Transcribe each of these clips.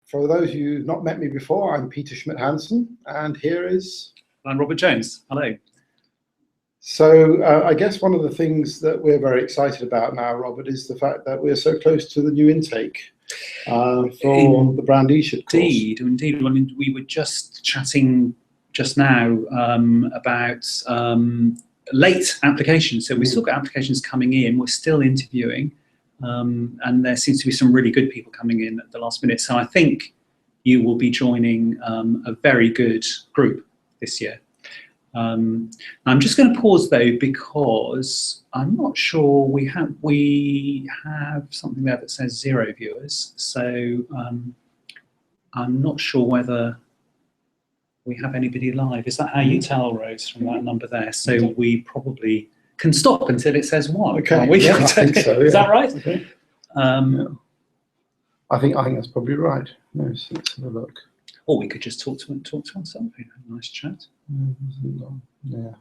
for those of you who've not met me before, I'm Peter Schmidt-Hansen, and here is... I'm Robert Jones. Hello. So I guess one of the things that we're very excited about now, Robert, is the fact that we're so close to the new intake for the Brand Leadership course. Indeed. I mean, we were just chatting just now about late applications. So we've still got applications coming in. We're still interviewing. And there seems to be some really good people coming in at the last minute. So I think you will be joining a very good group this year. I'm just going to pause though, because I'm not sure we have something there that says 0 viewers. So I'm not sure whether we have anybody live. Is that how you tell, Rose, from that number there? So we probably can stop until it says 1. Okay, Yeah, I think so. Yeah. Is that right? Okay. Yeah. I think that's probably right. Let's have a look. Or we could just talk to ourselves. Have a nice chat. Yeah.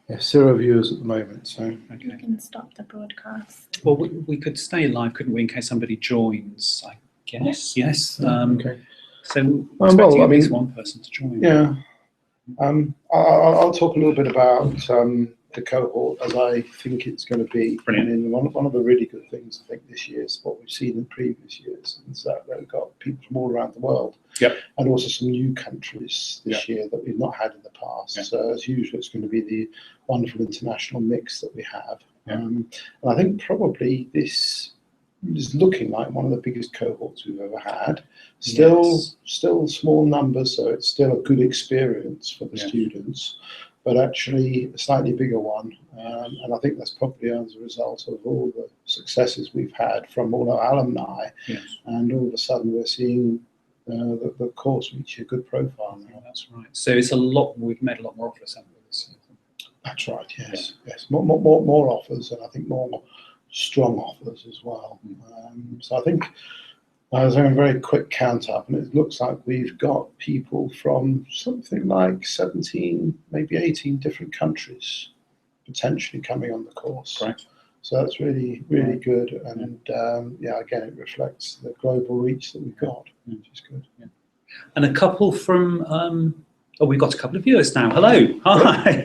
Yeah, 0 viewers at the moment. So Okay. You can stop the broadcast. Well, we could stay live, couldn't we, in case somebody joins? I guess. Yes. Okay. So we're expecting well, at least one person to join. Yeah. I'll talk a little bit about the cohort, as I think it's going to be. Brilliant. And one of the really good things I think this year is what we've seen in previous years, is that we've got people from all around the world. Yep. And also some new countries this year that we've not had in the past. Yep. So as usual, it's going to be the wonderful international mix that we have. Yep. And I think probably this is looking like one of the biggest cohorts we've ever had. Still small numbers, so it's still a good experience for the students, but actually a slightly bigger one. And I think that's probably as a result of all the successes we've had from all our alumni. Yes. And all of a sudden we're seeing the course reach a good profile now. That's right. So it's a lot. We've made a lot more offers, haven't we, this year? That's right. Yes. Yeah. Yes. More offers, and I think more strong offers as well. So I think I was doing a very quick count up, and it looks like we've got people from something like 17, maybe 18 different countries potentially coming on the course. Right. So that's really good, and again, it reflects the global reach that we've got, which is good. Yeah. And a couple from we've got a couple of viewers now. Hello. Hi.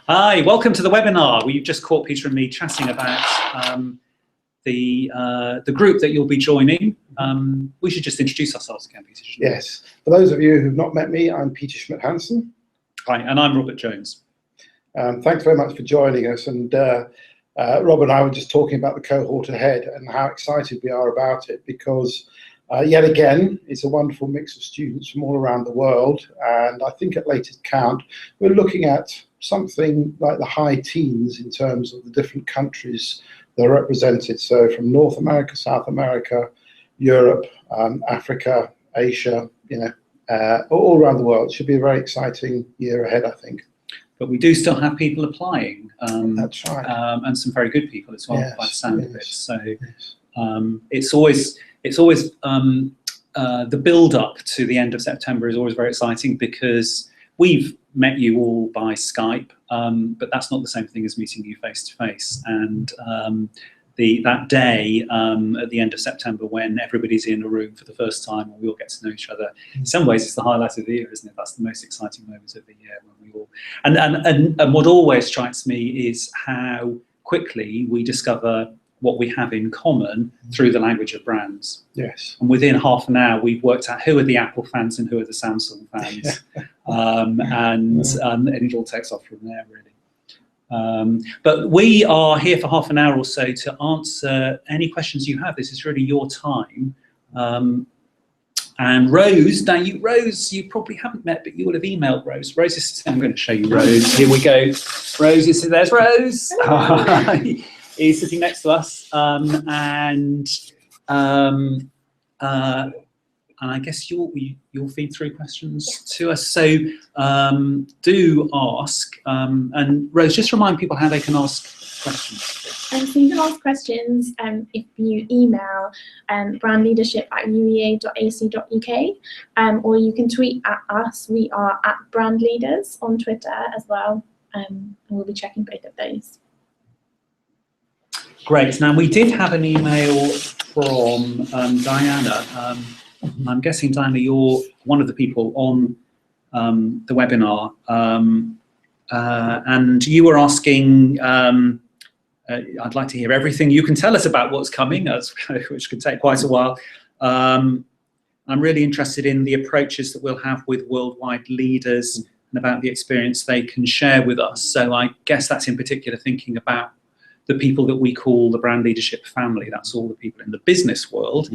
Hi. Welcome to the webinar. We've just caught Peter and me chatting about the group that you'll be joining. We should just introduce ourselves again, Peter. Yes. For those of you who've not met me, I'm Peter Schmidt-Hansen. Hi, and I'm Robert Jones. Thanks very much for joining us. And Rob and I were just talking about the cohort ahead and how excited we are about it, because yet again, it's a wonderful mix of students from all around the world. And I think at latest count, we're looking at something like the high teens in terms of the different countries that are represented. So from North America, South America, Europe, Africa, Asia, all around the world. It should be a very exciting year ahead, I think. But we do still have people applying. That's right. And some very good people as well, Yes, by the sound of it. yes, So yes. it's always the build up to the end of September is always very exciting, because we've met you all by Skype, but that's not the same thing as meeting you face to face. And that day at the end of September, when everybody's in a room for the first time and we all get to know each other, in some ways it's the highlight of the year, isn't it? That's the most exciting moment of the year, when we all and what always strikes me is how quickly we discover what we have in common through the language of brands. Yes. And within half an hour, we've worked out who are the Apple fans and who are the Samsung fans. And it all takes off from there, really. But we are here for half an hour or so to answer any questions you have. This is really your time. And Rose, Rose, you probably haven't met, but you would have emailed Rose. Rose is, I'm going to show you Rose. Here we go. Rose is, there's Rose. Is sitting next to us, and I guess you'll feed through questions to us. So do ask, and Rose, just remind people how they can ask questions. So you can ask questions if you email brandleadership@uea.ac.uk, or you can tweet at us. We are @brandleaders on Twitter as well, and we'll be checking both of those. Great. Now, we did have an email from Diana. I'm guessing, Diana, you're one of the people on the webinar, and you were asking, I'd like to hear everything you can tell us about what's coming, which could take quite a while. I'm really interested in the approaches that we'll have with worldwide leaders and about the experience they can share with us. So I guess that's in particular thinking about the people that we call the brand leadership family. That's all the people in the business world.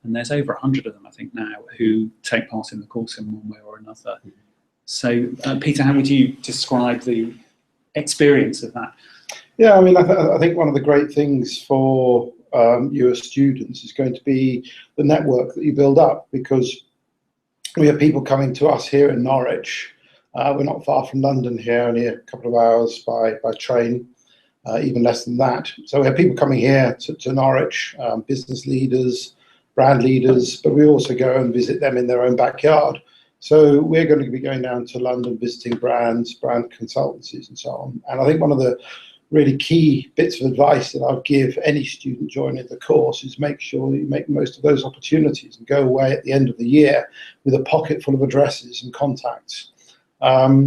And there's over 100 of them, I think, now who take part in the course in one way or another. So, Peter, how would you describe the experience of that? Yeah, I mean, I think one of the great things for you as students is going to be the network that you build up, because we have people coming to us here in Norwich. We're not far from London here, only a couple of hours by train, even less than that. So we have people coming here to Norwich, business leaders, brand leaders, but we also go and visit them in their own backyard. So we're going to be going down to London, visiting brands, brand consultancies and so on. And I think one of the really key bits of advice that I'd give any student joining the course is make sure you make the most of those opportunities and go away at the end of the year with a pocket full of addresses and contacts,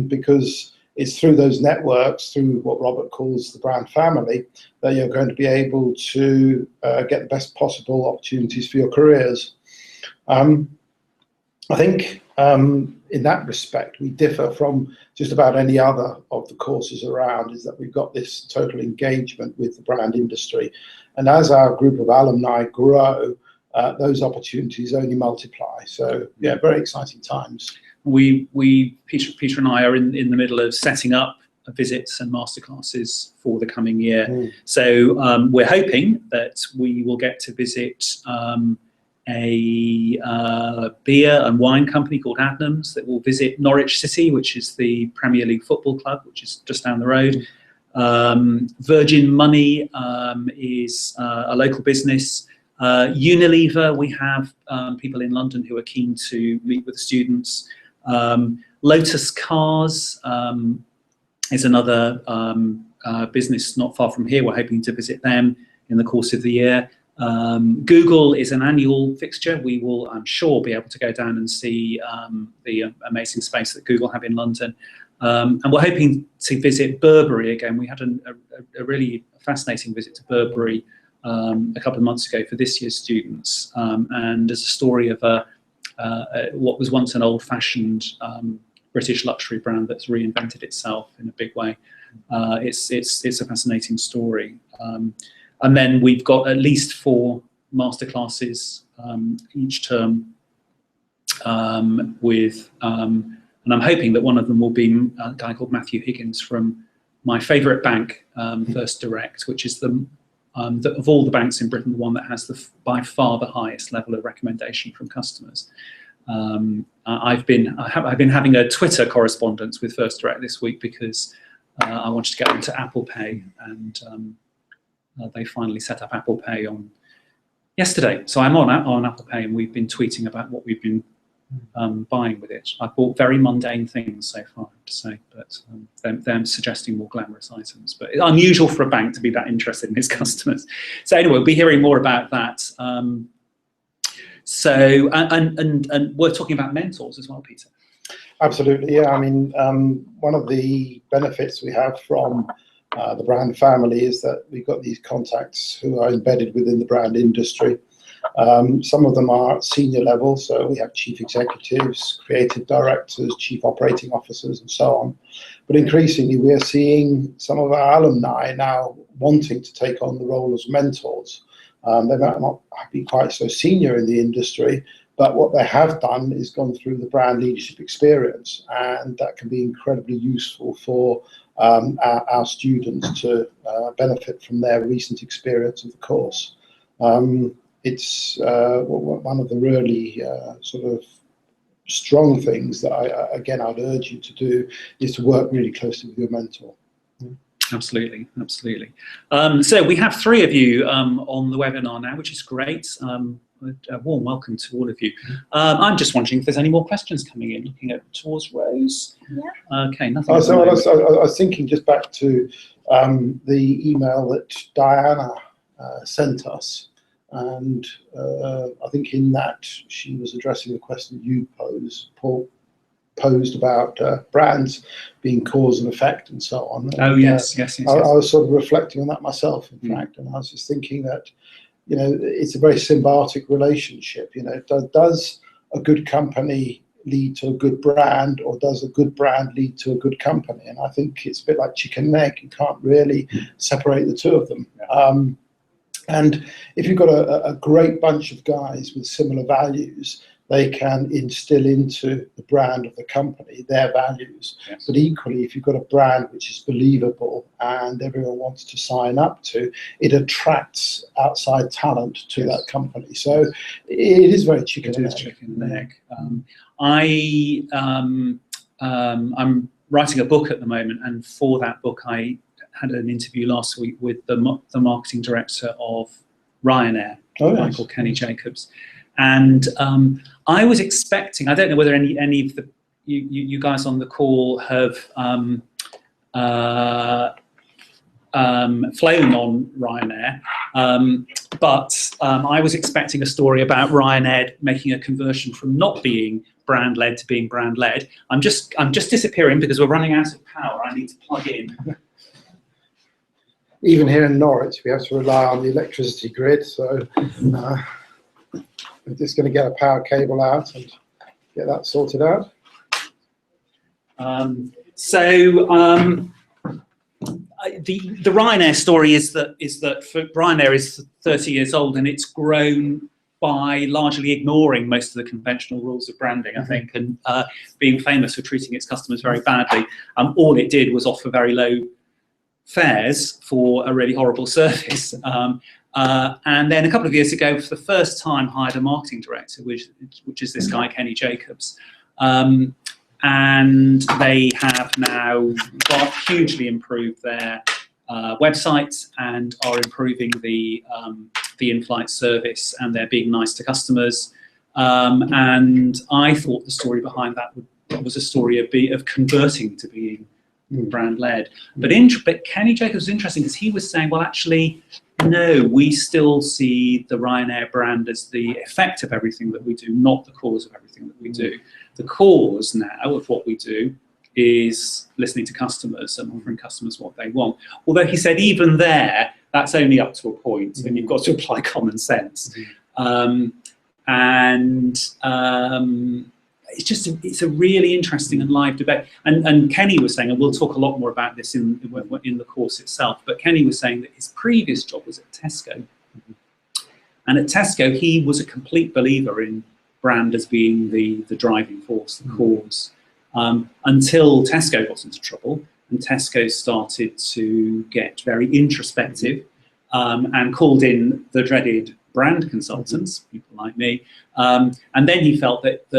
because it's through those networks, through what Robert calls the brand family, that you're going to be able to get the best possible opportunities for your careers. I think in that respect, we differ from just about any other of the courses around, is that we've got this total engagement with the brand industry. And as our group of alumni grow, those opportunities only multiply. So yeah, very exciting times. Peter and I are in the middle of setting up visits and masterclasses for the coming year. So we're hoping that we will get to visit a beer and wine company called Adnams that will visit Norwich City, which is the Premier League football club, which is just down the road. Virgin Money is a local business. Unilever, we have people in London who are keen to meet with the students. Lotus Cars is another business not far from here. We're hoping to visit them in the course of the year. Google is an annual fixture. We will, I'm sure, be able to go down and see the amazing space that Google have in London. And we're hoping to visit Burberry again. We had a really fascinating visit to Burberry a couple of months ago for this year's students. And there's a story of what was once an old-fashioned British luxury brand that's reinvented itself in a big way. It's a fascinating story. And then we've got at least 4 masterclasses each term with, and I'm hoping that one of them will be a guy called Matthew Higgins from my favourite bank, First Direct, which is of all the banks in Britain, the one that has by far the highest level of recommendation from customers. I've been having a Twitter correspondence with First Direct this week because I wanted to get onto Apple Pay, and they finally set up Apple Pay on yesterday. So I'm on Apple Pay, and we've been tweeting about what we've been buying with it. I've bought very mundane things so far, I have to say, but they're suggesting more glamorous items. But it's unusual for a bank to be that interested in its customers. So anyway, we'll be hearing more about that. So we're talking about mentors as well, Peter. Absolutely, yeah. I mean, one of the benefits we have from the brand family is that we've got these contacts who are embedded within the brand industry. Some of them are at senior level, so we have chief executives, creative directors, chief operating officers, and so on. But increasingly, we are seeing some of our alumni now wanting to take on the role as mentors. They might not be quite so senior in the industry, but what they have done is gone through the brand leadership experience, and that can be incredibly useful for our students to benefit from their recent experience of the course. It's one of the really sort of strong things that I'd urge you to do is to work really closely with your mentor. Absolutely, absolutely. So we have 3 of you on the webinar now, which is great. A warm welcome to all of you. I'm just wondering if there's any more questions coming in, looking towards Rose. Yeah. Okay, nothing. So I was thinking just back to the email that Diana sent us. and I think in that she was addressing the question you posed about brands being cause and effect and so on. And, oh yes. I was sort of reflecting on that myself, in fact, and I was just thinking that, you know, it's a very symbiotic relationship. You know, does a good company lead to a good brand, or does a good brand lead to a good company? And I think it's a bit like chicken and egg. You can't really separate the two of them. And if you've got a great bunch of guys with similar values, they can instill into the brand of the company their values. Yes. But equally, if you've got a brand which is believable and everyone wants to sign up to, it attracts outside talent to Yes. that company. So it is very chicken and egg. Chicken and egg. I'm writing a book at the moment, and for that book I had an interview last week with the marketing director of Ryanair, a guy called Kenny Jacobs. And I was expecting, I don't know whether any of the you guys on the call have flown on Ryanair, but I was expecting a story about Ryanair making a conversion from not being brand led to being brand led. I'm just disappearing because we're running out of power. I need to plug in. Even here in Norwich, we have to rely on the electricity grid. So we're just going to get a power cable out and get that sorted out. The Ryanair story is that Ryanair is 30 years old, and it's grown by largely ignoring most of the conventional rules of branding, I think, and being famous for treating its customers very badly. All it did was offer very low fares for a really horrible service. And then a couple of years ago, for the first time, hired a marketing director, which is this guy, Kenny Jacobs. And they have now hugely improved their website and are improving the in-flight service, and they're being nice to customers. And I thought the story behind that was a story of converting to being brand-led. But Kenny Jacobs was interesting because he was saying, well, actually, no, we still see the Ryanair brand as the effect of everything that we do, not the cause of everything that we do. The cause now of what we do is listening to customers and offering customers what they want. Although he said even there, that's only up to a point, and you've got to apply common sense. It's a really interesting and live debate. And Kenny was saying, and we'll talk a lot more about this in the course itself, but Kenny was saying that his previous job was at Tesco. And at Tesco, he was a complete believer in brand as being the driving force, the cause, until Tesco got into trouble, and Tesco started to get very introspective and called in the dreaded brand consultants, people like me, and then he felt that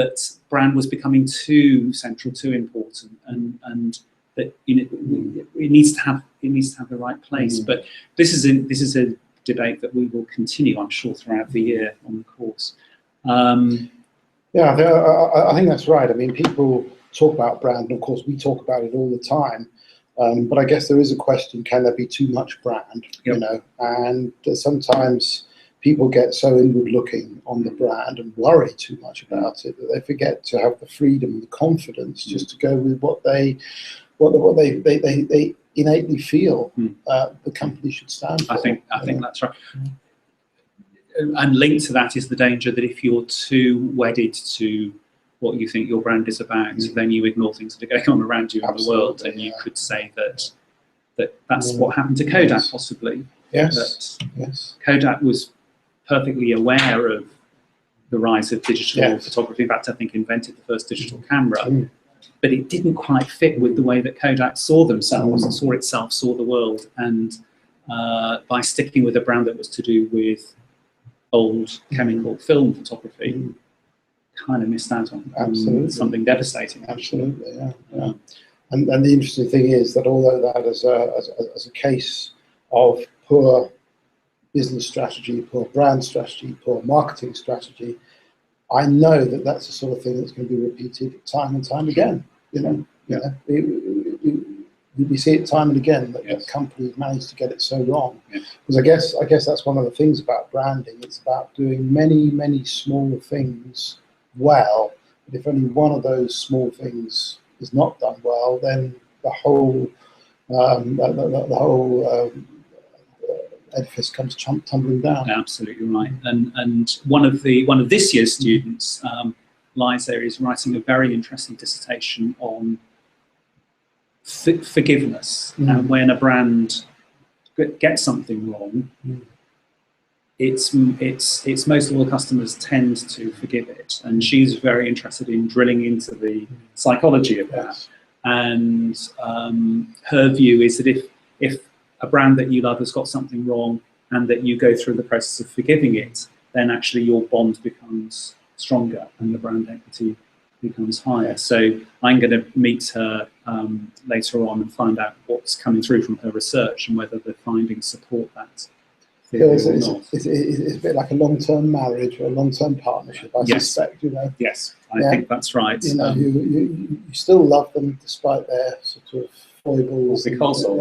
brand was becoming too central, too important, and that it needs to have the right place. But this is a debate that we will continue, I'm sure, throughout the year on the course. Yeah, I think that's right. I mean, people talk about brand, and of course we talk about it all the time. But I guess there is a question: can there be too much brand? Yep. You know, and sometimes people get so inward-looking on the brand and worry too much about it that they forget to have the freedom and the confidence just to go with what they innately feel the company should stand for. I think that's right. And linked to that is the danger that if you're too wedded to what you think your brand is about, then you ignore things that are going on around you in the world, and you could say that's what happened to Kodak, possibly. Yes. Kodak was perfectly aware of the rise of digital photography. In fact, I think invented the first digital camera, but it didn't quite fit with the way that Kodak saw themselves and saw the world. And by sticking with a brand that was to do with old chemical film photography, kind of missed out on something devastating. Absolutely, yeah. And the interesting thing is that although that as a case of poor business strategy, poor brand strategy, poor marketing strategy, I know that that's the sort of thing that's going to be repeated time and time again. we see it time and again that, Yes. that companies manage to get it so wrong. Yes. Because I guess that's one of the things about branding. It's about doing many small things well. But if only one of those small things is not done well, then the whole edifice comes tumbling down. Absolutely right. And one of this year's students, Liza, is writing a very interesting dissertation on forgiveness, and when a brand gets something wrong, it's most of the customers tend to forgive it, and she's very interested in drilling into the psychology of that. Yes. And her view is that if a brand that you love has got something wrong, and that you go through the process of forgiving it, then actually your bond becomes stronger and the brand equity becomes higher. So I'm going to meet her later on and find out what's coming through from her research and whether the findings support that theory or not. It's a bit like a long-term marriage or a long-term partnership, I suspect, you know. Yes, I think that's right. You know, you still love them despite their sort of foibles. Because of.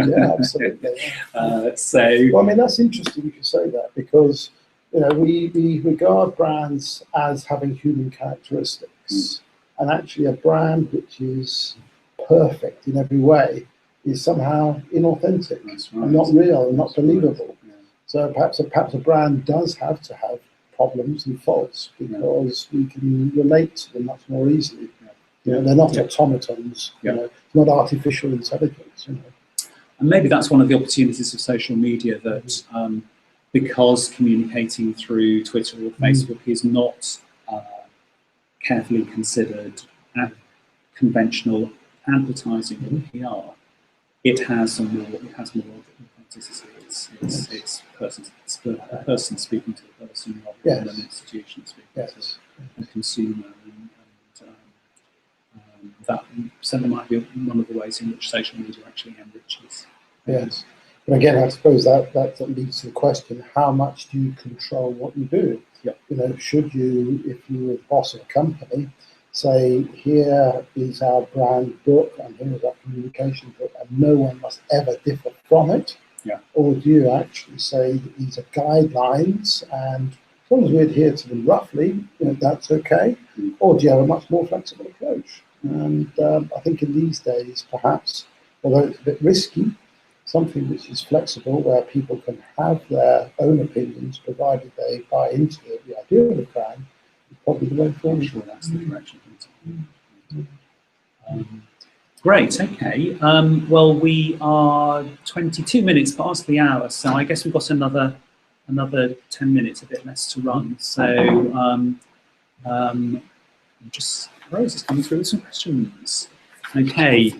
Yeah, absolutely. Well, I mean, that's interesting you say that, because you know, we regard brands as having human characteristics, and actually a brand which is perfect in every way is somehow inauthentic and not real and not believable. Yeah. So perhaps a brand does have to have problems and faults, because we can relate to them much more easily. You know, they're not automatons. You know, it's not artificial intelligence. You know. And maybe that's one of the opportunities of social media, that because communicating through Twitter or Facebook is not carefully considered conventional advertising or PR, it has more authenticity. It's a person speaking to a person rather than an institution speaking to a consumer. So that might be one of the ways in which social media actually enriches. Yes. But again, I suppose that leads to the question: how much do you control what you do? Yeah. You know, should you, if you were the boss of a company, say, here is our brand book and here is our communication book, and no one must ever differ from it? Yeah. Or do you actually say that these are guidelines, and as long as we adhere to them roughly, you know, that's okay? Or do you have a much more flexible approach? And I think in these days, perhaps, although it's a bit risky, something which is flexible, where people can have their own opinions, provided they buy into the idea of the brand, is probably the way forward. Sure, that's the direction. Great, okay. Well, we are 22 minutes past the hour, so I guess we've got another 10 minutes, a bit less to run. So just Rose is coming through with some questions. Okay.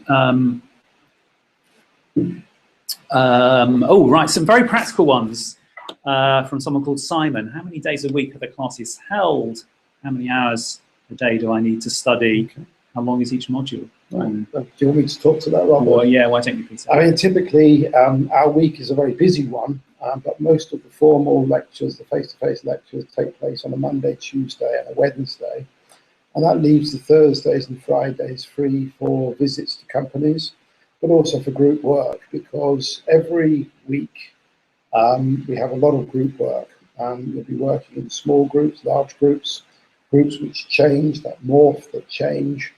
Right, some very practical ones from someone called Simon. How many days a week are the classes held? How many hours a day do I need to study? How long is each module? Do you want me to talk to that, Robert? Well, yeah, why don't you please? I mean, typically our week is a very busy one, but most of the formal lectures, the face-to-face lectures, take place on a Monday, Tuesday and a Wednesday. And that leaves the Thursdays and Fridays free for visits to companies, but also for group work, because every week we have a lot of group work. You'll be working in small groups, large groups, groups which change, that morph, that change,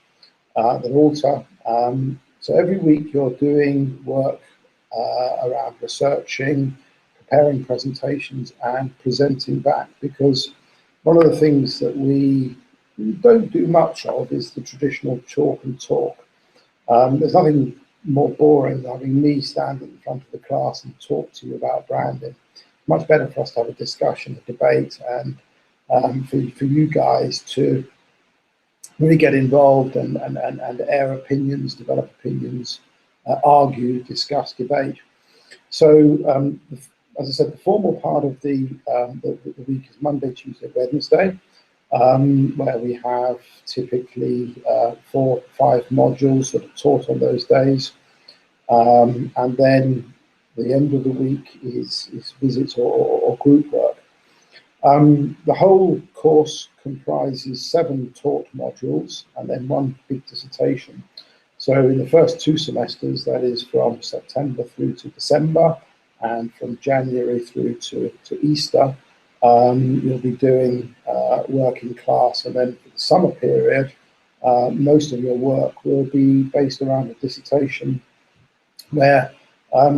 that alter. So every week you're doing work around researching, preparing presentations and presenting back, because one of the things that we don't do much of is the traditional chalk and talk. There's nothing more boring than having me stand in front of the class and talk to you about branding. Much better for us to have a discussion, a debate, and for you guys to really get involved and air opinions, develop opinions, argue, discuss, debate. So, as I said, the formal part of the week is Monday, Tuesday, Wednesday, where we have typically 4 or 5 modules that are taught on those days. And then the end of the week is visits or group work. The whole course comprises 7 taught modules and then 1 big dissertation. So in the first 2 semesters, that is from September through to December, and from January through to Easter, you'll be doing work in class. And then for the summer period, most of your work will be based around a dissertation, where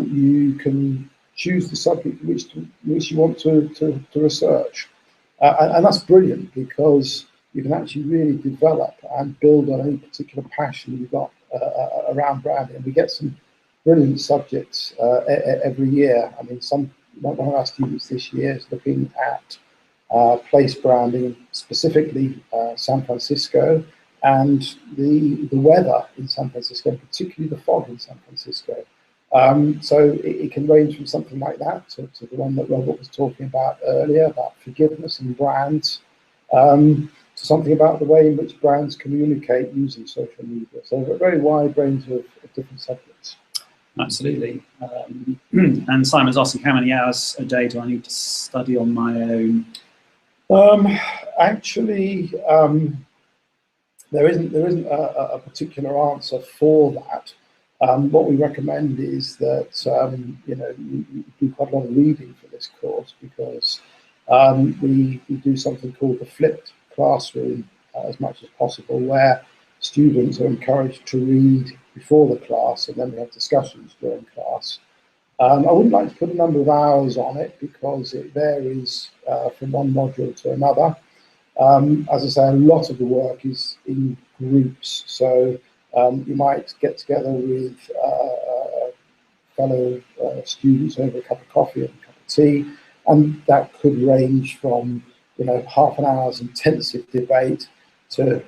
you can choose the subject which you want to research. And that's brilliant, because you can actually really develop and build on any particular passion you've got around branding. We get some brilliant subjects every year. I mean, one of our students this year is looking at place branding, specifically San Francisco, and the weather in San Francisco, and particularly the fog in San Francisco. So it can range from something like that to the one that Robert was talking about earlier, about forgiveness and brands, to something about the way in which brands communicate using social media. So a very wide range of different subjects. Absolutely. And Simon's asking, how many hours a day do I need to study on my own? Actually, there isn't a particular answer for that. What we recommend is that you do quite a lot of reading for this course, because we do something called the flipped classroom as much as possible, where students are encouraged to read before the class, and then we have discussions during class. I wouldn't like to put a number of hours on it, because it varies from one module to another. As I say, a lot of the work is in groups, so you might get together with fellow students over a cup of coffee and a cup of tea, and that could range from half an hour's intensive debate to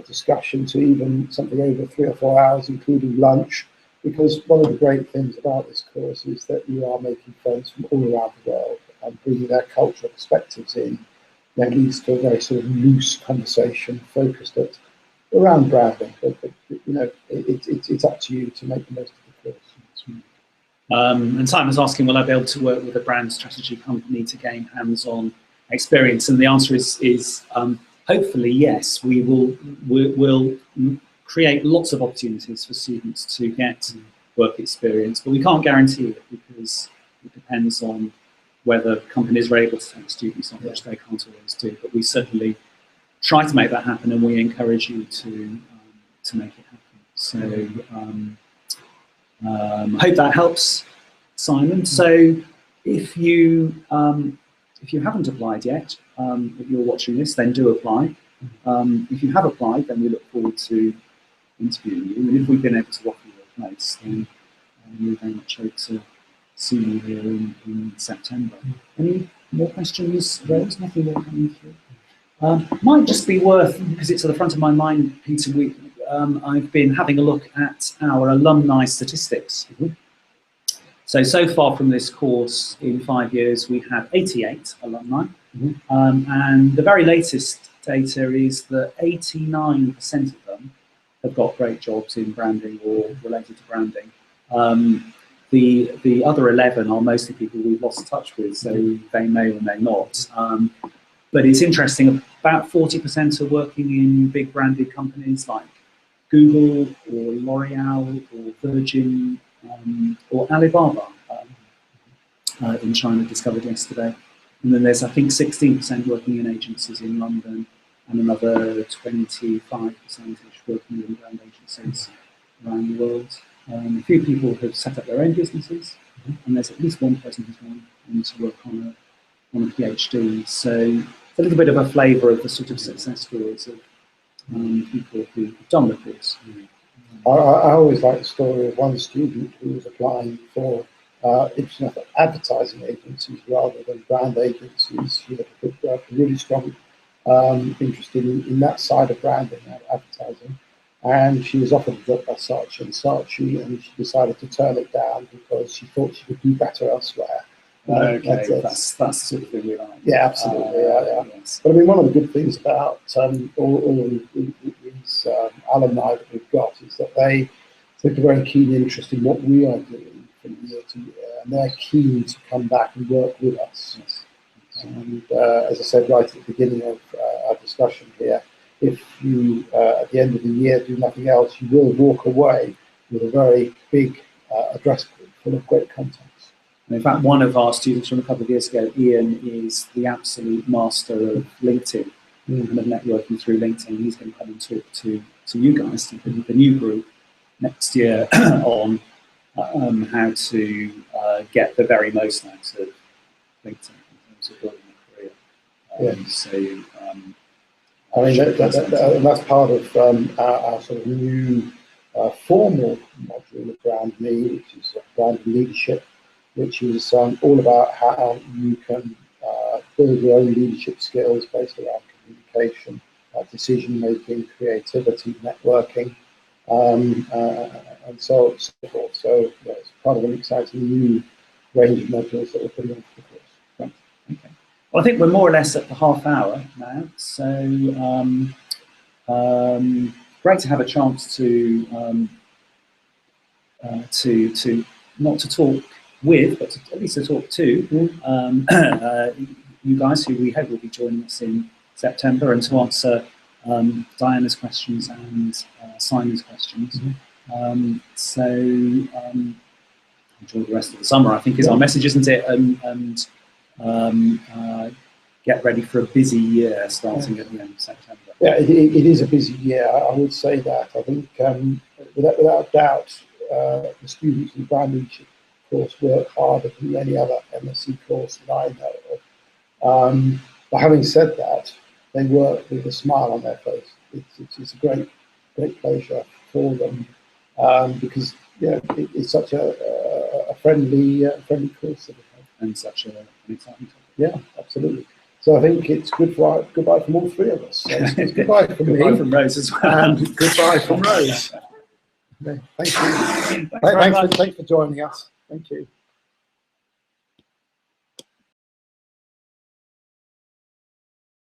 discussion, to even something over 3 or 4 hours, including lunch. Because one of the great things about this course is that you are making friends from all around the world, and bringing their cultural perspectives in. That leads to a very sort of loose conversation focused around branding. But it's up to you to make the most of the course. And Simon's asking, will I be able to work with a brand strategy company to gain hands-on experience? And the answer is hopefully yes. We'll create lots of opportunities for students to get work experience, but we can't guarantee it, because it depends on whether companies are able to take students on, which they can't always do. But we certainly try to make that happen, and we encourage you to make it happen. So I hope that helps, Simon. So if you haven't applied yet, if you're watching this, then do apply. If you have applied, then we look forward to interviewing you, and if we've been able to offer you a place, then we very much hope to see you here in September. Any more questions, Rose? Nothing more coming through? Might just be worth, because it's at the front of my mind, Peter, I've been having a look at our alumni statistics. So far from this course, in 5 years, we have 88 alumni. And the very latest data is that 89% of them have got great jobs in branding or related to branding. The other 11 are mostly people we've lost touch with, so they may or may not. But it's interesting, about 40% are working in big branded companies like Google or L'Oreal or Virgin or Alibaba in China, discovered yesterday. And then there's, I think, 16% working in agencies in London, and another 25% working in brand agencies around the world. A few people have set up their own businesses, and there's at least one person who's gone on to work on a PhD. So it's a little bit of a flavour of the sort of success stories of people who've done the course. I always like the story of one student who was applying for international advertising agencies rather than brand agencies. She had a really strong interest in that side of branding and advertising. And she was offered a job by Saatchi & Saatchi, and she decided to turn it down because she thought she could do better elsewhere. Okay, that's the sort of thing we like. Yeah, absolutely. Yes. But I mean, one of the good things about all these alumni that we've got is that they take a very keen interest in what we are doing from year to year, and they're keen to come back and work with us. Yes. And as I said right at the beginning of our discussion here, if you, at the end of the year, do nothing else, you will walk away with a very big address book full of great contacts. And in fact, one of our students from a couple of years ago, Ian, is the absolute master of LinkedIn and of networking through LinkedIn. He's going to come and talk to you guys, to the new group next year on how to get the very most out of LinkedIn in terms of building a career. I mean, that's part of our sort of new formal module of Brand Lead, which is Brand Leadership, which is all about how you can build your own leadership skills based around communication, decision making, creativity, networking, and so on and so forth. So it's part of an exciting new range of modules that we're putting into the course. Right. Okay. Well, I think we're more or less at the half hour now, so great to have a chance to not to talk with, but at least to talk to you guys who we hope will be joining us in September, and to answer Diana's questions and Simon's questions. Enjoy the rest of the summer, I think, is our message, isn't it? And get ready for a busy year starting at the end of September. Yeah, it is a busy year. I would say that. I think without doubt, the students in the Brand Leadership course work harder than any other MSc course that I know of. But having said that, they work with a smile on their face. It's a great pleasure for them because it's such a friendly course that we have, and such an exciting topic. Yeah, absolutely. So I think it's goodbye from all three of us. So it's goodbye from me. Goodbye from Rose as well. And goodbye from Rose. Thank you. Thanks for joining us. Thank you.